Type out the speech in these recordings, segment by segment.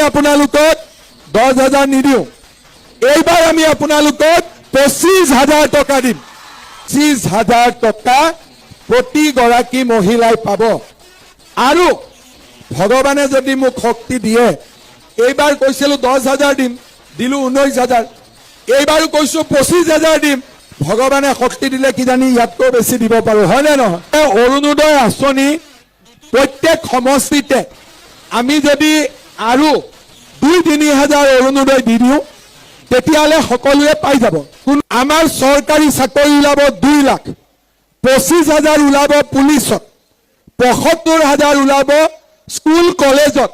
আপোনালোকক 10,000 নিদিওঁ এইবাৰ আমি আপোনালোকক 25,000 টকা দিম 25,000 টকা প্ৰতিগৰাকী মহিলাই পাব আৰু ভগৱানে যদি মোক শক্তি দিয়ে এইবাৰ কৈছিলো 10,000 দিম দিলো 19,000 এইবাৰো কৈছো 25,000 দিম ভগৱানে শক্তি দিলে কি জানি ইয়াতকৈ বেছি দিব পাৰো হয় নে নহয় অৰুণোদয় আঁচনি প্ৰত্যেক সমষ্টিতে আমি যদি আৰু 2-3,000 অৰুণোদয় দি দিওঁ তেতিয়ালে সকলোৱে পাই যাব আমাৰ চৰকাৰী চাকৰি ওলাব 2 লাখ 25,000 ওলাব পুলিচত 75,000 ওলাব স্কুল কলেজত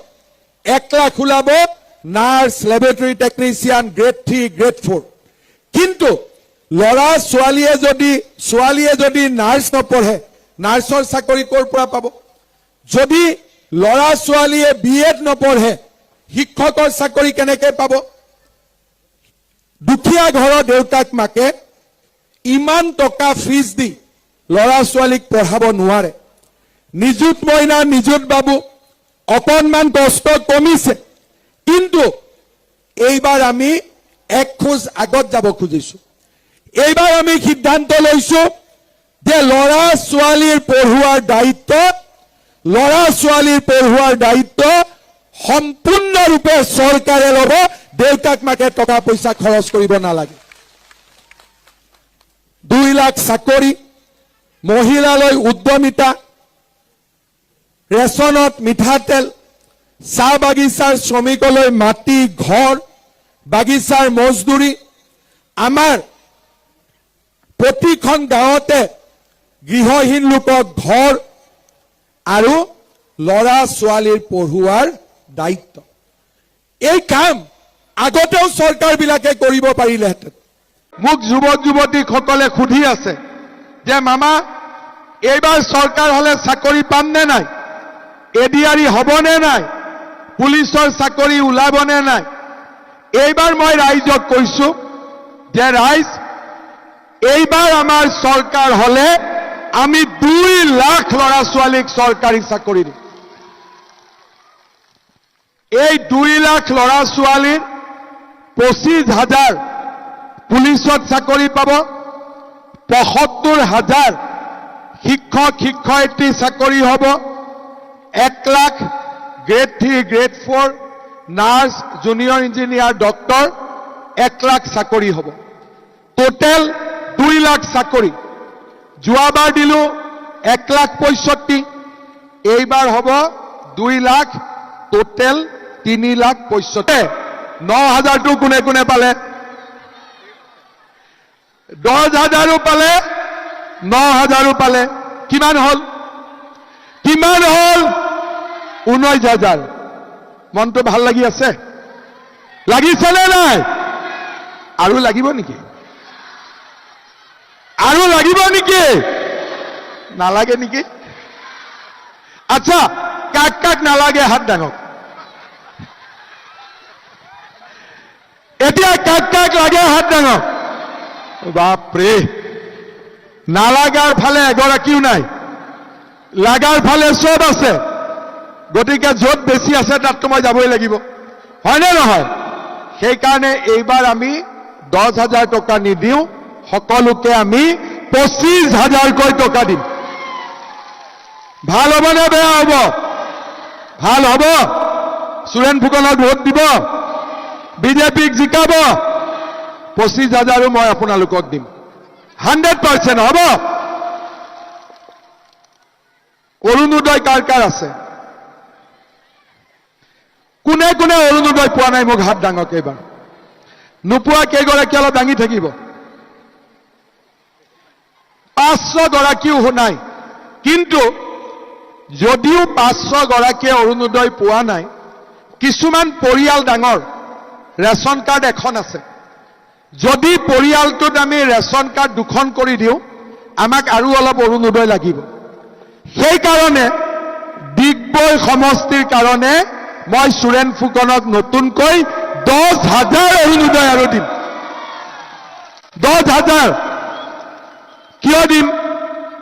1 লাখ ওলাব nurse laboratory technician grade 3 grade 4 কিন্তু লৰা ছোৱালীয়ে যদি নাৰ্ছ নপঢ়ে নাৰ্ছৰ চাকৰি ক'ৰ পৰা পাব যদি লৰা ছোৱালীয়ে বিএড নপঢ়ে শিক্ষকৰ চাকৰি কেনেকৈ পাব দুখীয়া ঘৰৰ দেউতাক মাকে ইমান টকা ফিজ দি লৰা ছোৱালীক পঢ়াব নোৱাৰে নিযুত মইনা নিযুত বাবু অকণমান কষ্ট কমিছে কিন্তু এইবাৰ আমি এক খোজ আগত যাব খুজিছো এইবাৰ আমি সিদ্ধান্ত লৈছো যে লৰা ছোৱালীৰ পঢ়ুৱাৰ দায়িত্ব সম্পূৰ্ণৰূপে চৰকাৰে ল'ব দেউতাক মাকে টকা পইচা খৰচ কৰিব নালাগে 2 লাখ চাকৰি মহিলালৈ উদ্যমিতা ৰেচনত মিঠাতেল চাহ বাগিচাৰ শ্ৰমিকলৈ মাটি ঘৰ বাগিচাৰ মজদুৰি আমাৰ প্ৰতিখন গাঁৱতে গৃহহীন লোকক ঘৰ আৰু লৰা ছোৱালীৰ পঢ়ুৱাৰ দায়িত্ব এই কাম আগতেও চৰকাৰবিলাকে কৰিব পাৰিলেহেঁতেন মোক যুৱক যুৱতীসকলে সুধি আছে যে মামা এইবাৰ চৰকাৰ হলে চাকৰি পাম নে নাই এডিআৰি হ'বনে নাই পুলিচৰ চাকৰি ওলাবনে নাই এইবাৰ মই ৰাইজক কৈছো যে ৰাইজ এইবাৰ আমাৰ চৰকাৰ হলে আমি 2 লাখ লৰা ছোৱালীক চৰকাৰী চাকৰি দিম এই 2 লাখ লৰা ছোৱালীৰ 25,000 পুলিচত চাকৰি পাব 75,000 শিক্ষক শিক্ষয়িত্ৰী চাকৰি হ'ব 1 lakh grade 3 grade 4 nurse junior engineer doctor 1 lakh চাকৰি হ'ব টোটেল 2 লাখ চাকৰি যোৱাবাৰ দিলো 1,65,000 এইবাৰ হ'ব 2 লাখ টোটেল 3,65,000 9,000 কোনে কোনে পালে 10,000 পালে 9,000 পালে কিমান হল 19,000 মনটো ভাল লাগি আছে লাগিছেনে নাই আৰু লাগিব নেকি নালাগে নেকি আচ্ছা কাক নালাগে হাত দাঙক এতিয়া কাক লাগে হাত দাঙক বাপৰে নালাগাৰ ফালে এগৰাকীও নাই লাগাৰ ফালে সব আছে গতিকে য'ত বেছি আছে তাত মই যাবই লাগিব হয়নে নহয় সেইকাৰণে এইবাৰ আমি 10,000 টকা নিদিওঁ সকলোকে আমি 25,000 কৈ টকা দিম ভাল হ'বনে বেয়া হ'ব ভাল হ'ব সুৰেন ফুকনক ভোট দিব বিজেপিক জিকাব 25,000 মই আপোনালোকক দিম 100% হ'ব অৰুণোদয় কাৰ আছে কোনে কোনে অৰুণোদয় পোৱা নাই মোক হাত দাঙক এইবাৰ নোপোৱা কেইগৰাকী অলপ দাঙি থাকিব 500 গৰাকীও নাই কিন্তু যদিও 500 গৰাকীয়ে অৰুণোদয় পোৱা নাই কিছুমান পৰিয়াল ডাঙৰ ৰেচন কাৰ্ড এখন আছে যদি পৰিয়ালটোত আমি ৰেচন কাৰ্ড দুখন কৰি দিওঁ আমাক আৰু অলপ অৰুণোদয় লাগিব সেইকাৰণে ডিগবৈ সমষ্টিৰ কাৰণে মই সুৰেন ফুকনক নতুনকৈ 10,000 অৰুণোদয় আৰু দিম 10,000 কিয় দিম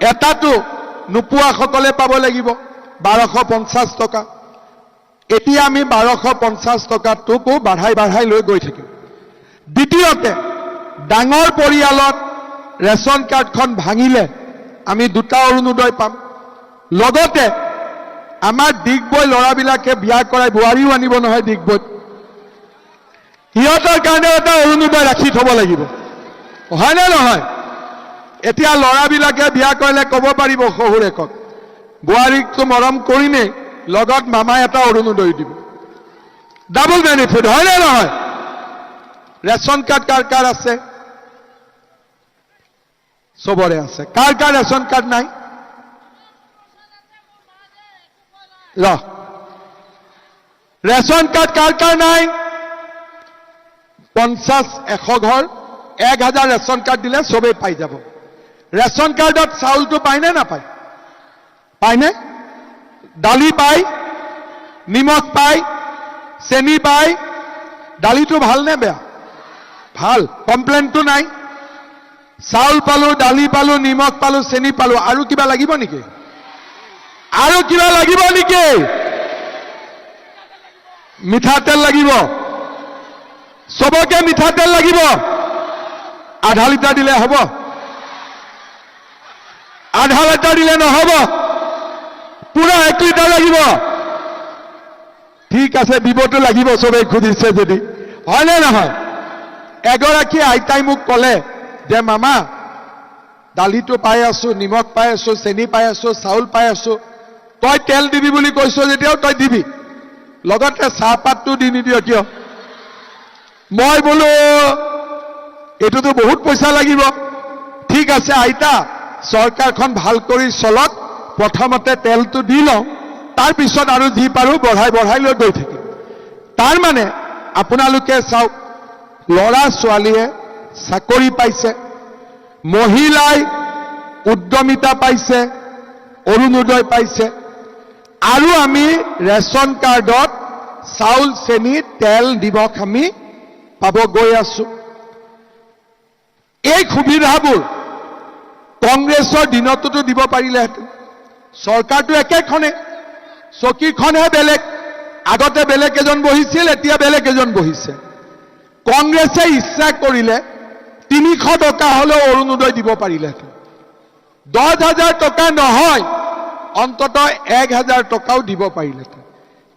এটাটো নোপোৱাসকলে পাব লাগিব 1250 টকা এতিয়া আমি 1250 টকাটোকো বাঢ়াই লৈ গৈ থাকিম। দ্বিতীয়তে ডাঙৰ পৰিয়ালত ৰেচন কাৰ্ডখন ভাঙিলে আমি 2টা অৰুণোদয় পাম। লগতে আমাৰ ডিগবৈ ল'ৰাবিলাকে বিয়া কৰাই বোৱাৰীও আনিব নহয় ডিগবৈত, সিহঁতৰ কাৰণে এটা অৰুণোদয় ৰাখি থব লাগিব, হয়নে নহয়? এতিয়া ল'ৰাবিলাকে বিয়া কৰিলে ক'ব পাৰিব শহুৰেকক, বোৱাৰীকটো মৰম কৰিমেই, লগত মামাই এটা অৰুণোদয় দিব, ডাবল বেনিফিট, হয়নে নহয়? ৰেচন কাৰ্ড কাৰ কাৰ আছে? চবৰে আছে। কাৰ কাৰ ৰেচন কাৰ্ড নাই? ৰেচন কাৰ্ড কাৰ কাৰ নাই? 50-100 ঘৰ 1000 ৰেচন কাৰ্ড দিলে চবেই পাই যাব। ৰেচন কাৰ্ডত চাউলটো পায়নে নাপায়? পায়নে? দালি পায়, নিমখ পায়, চেনি পায়। দালিটো ভালনে বেয়া? ভাল, কমপ্লেইনটো নাই। চাউল পালো, দালি পালো, নিমখ পালো, চেনি পালো, আৰু কিবা লাগিব নেকি? আৰু কিবা লাগিব নেকি? মিঠাতেল লাগিব, চবকে মিঠাতেল লাগিব। আধা লিটাৰ দিলে হ'ব? আধা লিটাৰ দিলে নহ'ব, পুৰা 1 লিটাৰ লাগিব। ঠিক আছে, দিবতো লাগিব, চবেই খুজিছে যদি, হয়নে নহয়? এগৰাকী আইতাই মোক ক'লে যে মামা, দালিটো পাই আছো, নিমখ পাই আছো, চেনি পাই আছো, চাউল পাই আছো, তই তেল দিবি বুলি কৈছ যেতিয়াও তই দিবি, লগতে চাহপাতটো দি নিদিয় কিয়? মই বোলো এইটোতো বহুত পইচা লাগিব। ঠিক আছে আইতা, চৰকাৰখন ভাল কৰি চলক, প্ৰথমতে তেলটো দি লওঁ, তাৰপিছত আৰু যি পাৰো বঢ়াই লৈ গৈ থাকিম। তাৰ মানে আপোনালোকে চাওক, ল'ৰা ছোৱালীয়ে চাকৰি পাইছে, মহিলাই উদ্যমিতা পাইছে, অৰুণোদয় পাইছে, আৰু আমি ৰেচন কাৰ্ডত চাউল, চেনি, তেল, নিমখ আমি পাব গৈ আছো। এই সুবিধাবোৰ কংগ্ৰেছৰ দিনততো দিব পাৰিলেহেঁতেন। চৰকাৰটো একেখনে, চকীখনহে বেলেগ। আগতে বেলেগ এজন বহিছিল, এতিয়া বেলেগ এজন বহিছে। কংগ্ৰেছে ইচ্ছা কৰিলে 300 টকা হলেও অৰুণোদয় দিব পাৰিলেহেঁতেন। 10,000 টকা নহয়, অন্ততঃ 1000 টকাও দিব পাৰিলেহেঁতেন।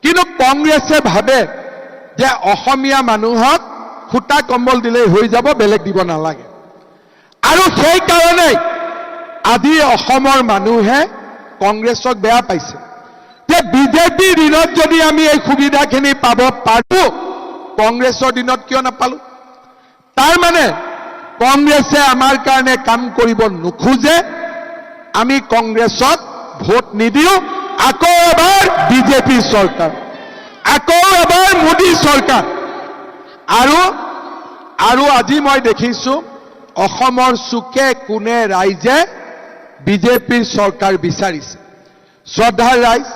কিন্তু কংগ্ৰেছে ভাবে যে অসমীয়া মানুহক খুটা কম্বল দিলেই হৈ যাব, বেলেগ দিব নালাগে। আৰু সেইকাৰণে আজি অসমৰ মানুহে কংগ্ৰেছক বেয়া পাইছে যে বিজেপিৰ দিনত যদি আমি এই সুবিধাখিনি পাব পাৰো, কংগ্ৰেছৰ দিনত কিয় নাপালো? তাৰ মানে কংগ্ৰেছে আমাৰ কাৰণে কাম কৰিব নোখোজে, আমি কংগ্ৰেছক ভোট নিদিও। আকৌ এবাৰ বিজেপি চৰকাৰ, আকৌ এবাৰ মোদী চৰকাৰ। আৰু আজি মই দেখিছো অসমৰ চুকে কোণে ৰাইজে বিজেপিৰ চৰকাৰ বিচাৰিছে। শ্ৰদ্ধাৰ ৰাইজ,